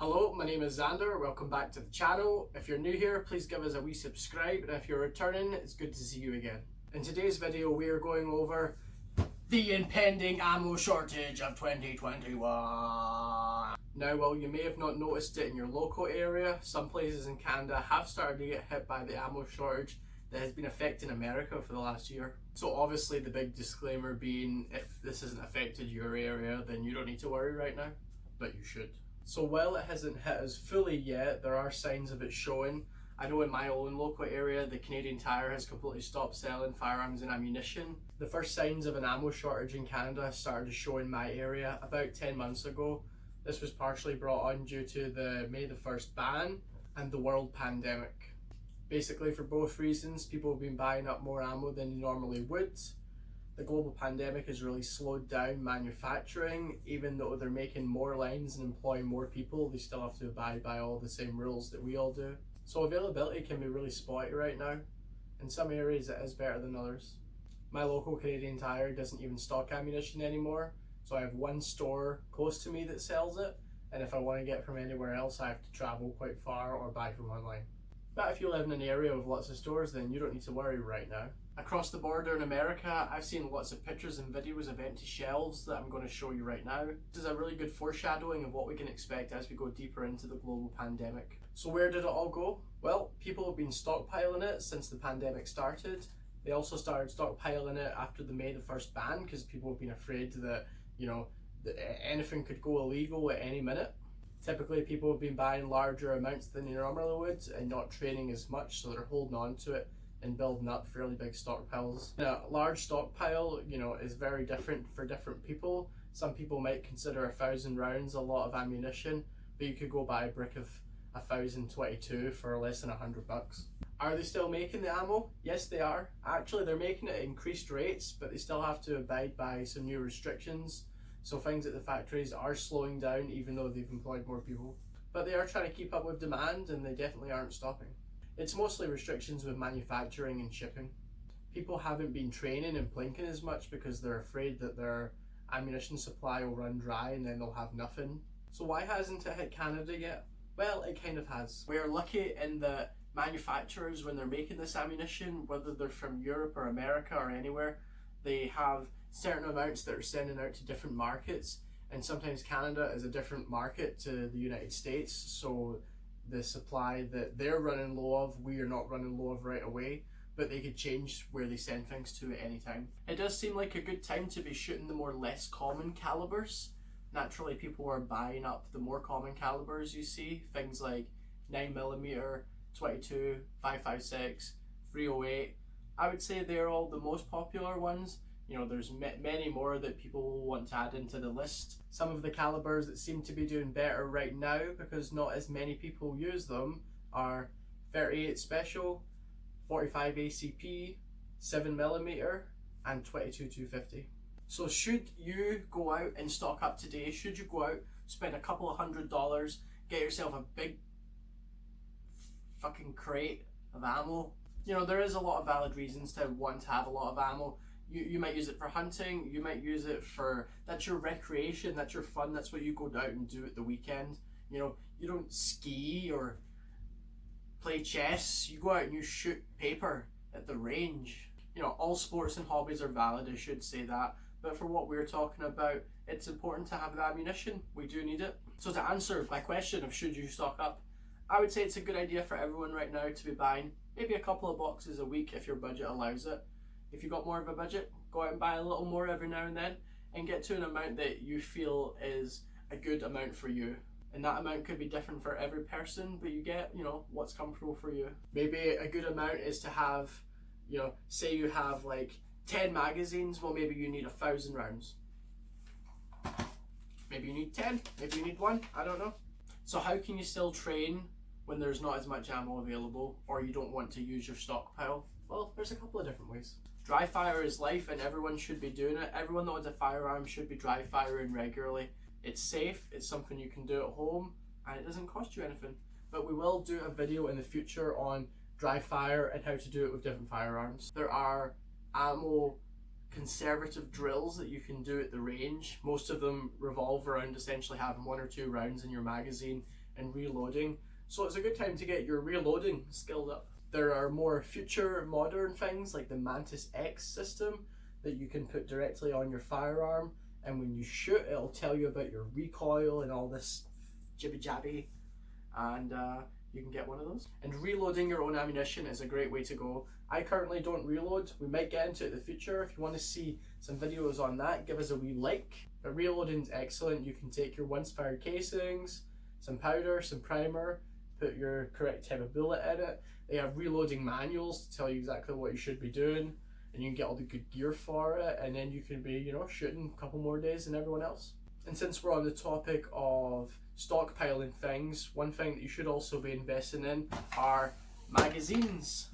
Hello, my name is Xander. Welcome back to the channel. If you're new here, please give us a wee subscribe, and if you're returning, it's good to see you again. In today's video, we are going over the impending ammo shortage of 2021. Now, while you may have not noticed it in your local area, some places in Canada have started to get hit by the ammo shortage that has been affecting America for the last year. So obviously the big disclaimer being, if this hasn't affected your area, then you don't need to worry right now, but you should. So while it hasn't hit us fully yet, there are signs of it showing. I know in my own local area, the Canadian Tire has completely stopped selling firearms and ammunition. The first signs of an ammo shortage in Canada started to show in my area about 10 months ago. This was partially brought on due to the May the 1st ban and the world pandemic. Basically, for both reasons, people have been buying up more ammo than they normally would. The global pandemic has really slowed down manufacturing. Even though they're making more lines and employing more people, they still have to abide by all the same rules that we all do. So availability can be really spotty right now. In some areas it is better than others. My local Canadian Tire doesn't even stock ammunition anymore, so I have one store close to me that sells it, and if I want to get it from anywhere else, I have to travel quite far or buy from online. But if you live in an area with lots of stores, then you don't need to worry right now. Across the border in America, I've seen lots of pictures and videos of empty shelves that I'm going to show you right now. This is a really good foreshadowing of what we can expect as we go deeper into the global pandemic. So where did it all go? Well, people have been stockpiling it since the pandemic started. They also started stockpiling it after the May the 1st ban because people have been afraid that, that anything could go illegal at any minute. Typically, people have been buying larger amounts than they normally would and not trading as much, so they're holding on to it and building up fairly big stockpiles. Now, a large stockpile, is very different for different people. Some people might consider 1,000 rounds a lot of ammunition, but you could go buy a brick of 1022 for less than $100. Are they still making the ammo? Yes, they are. Actually, they're making it at increased rates, but they still have to abide by some new restrictions. So things at the factories are slowing down even though they've employed more people. But they are trying to keep up with demand, and they definitely aren't stopping. It's mostly restrictions with manufacturing and shipping. People haven't been training and plinking as much because they're afraid that their ammunition supply will run dry and then they'll have nothing. So why hasn't it hit Canada yet? Well, it kind of has. We are lucky in that manufacturers, when they're making this ammunition, whether they're from Europe or America or anywhere, they have certain amounts that are sending out to different markets, and sometimes Canada is a different market to the United States, so the supply that they're running low of, we are not running low of right away, but they could change where they send things to at any time. It does seem like a good time to be shooting the more less common calibers. Naturally, people are buying up the more common calibers you see, things like 9mm, 22, 5.56, 308. I would say they're all the most popular ones. There's many more that people will want to add into the list. Some of the calibers that seem to be doing better right now, because not as many people use them, are 38 Special, 45 ACP, 7mm, and 22 250. So should you go out and stock up today, should you go out, spend a couple of $100, get yourself a big fucking crate of ammo? There is a lot of valid reasons to want to have a lot of ammo. You might use it for hunting, you might use it for, that's your recreation, that's your fun, that's what you go out and do at the weekend. You don't ski or play chess, you go out and you shoot paper at the range. All sports and hobbies are valid, I should say that, but for what we're talking about, it's important to have the ammunition. We do need it. So to answer my question of should you stock up, I would say it's a good idea for everyone right now to be buying maybe a couple of boxes a week if your budget allows it. If you've got more of a budget, go out and buy a little more every now and then and get to an amount that you feel is a good amount for you. And that amount could be different for every person, but you get, what's comfortable for you. Maybe a good amount is to have, say you have like 10 magazines, well maybe you need 1,000 rounds. Maybe you need 10, maybe you need 1, I don't know. So how can you still train when there's not as much ammo available, or you don't want to use your stockpile? Well, there's a couple of different ways. Dry fire is life and everyone should be doing it. Everyone that owns a firearm should be dry firing regularly. It's safe, it's something you can do at home, and it doesn't cost you anything. But we will do a video in the future on dry fire and how to do it with different firearms. There are ammo conservative drills that you can do at the range. Most of them revolve around essentially having 1 or 2 rounds in your magazine and reloading, so it's a good time to get your reloading skilled up. There are more future modern things like the Mantis X system that you can put directly on your firearm, and when you shoot it'll tell you about your recoil and all this jibby jabby, and you can get one of those. And reloading your own ammunition is a great way to go. I currently don't reload. We might get into it in the future. If you want to see some videos on that, give us a wee like. But reloading is excellent. You can take your once fired casings, some powder, some primer, put your correct type of bullet in it. They have reloading manuals to tell you exactly what you should be doing, and you can get all the good gear for it, and then you can be, you know, shooting a couple more days than everyone else. And since we're on the topic of stockpiling things, one thing that you should also be investing in are magazines.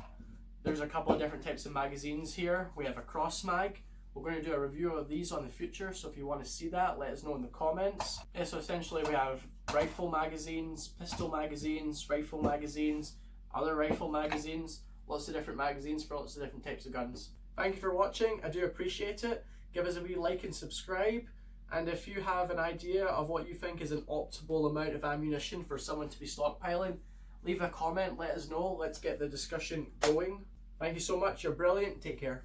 There's a couple of different types of magazines here. We have a cross mag. We're going to do a review of these on the future, so if you want to see that, let us know in the comments. Yeah, so essentially we have rifle magazines, pistol magazines, rifle magazines, other rifle magazines, lots of different magazines for lots of different types of guns. Thank you for watching. I do appreciate it. Give us a wee like and subscribe. And if you have an idea of what you think is an optimal amount of ammunition for someone to be stockpiling, leave a comment, let us know. Let's get the discussion going. Thank you so much. You're brilliant. Take care.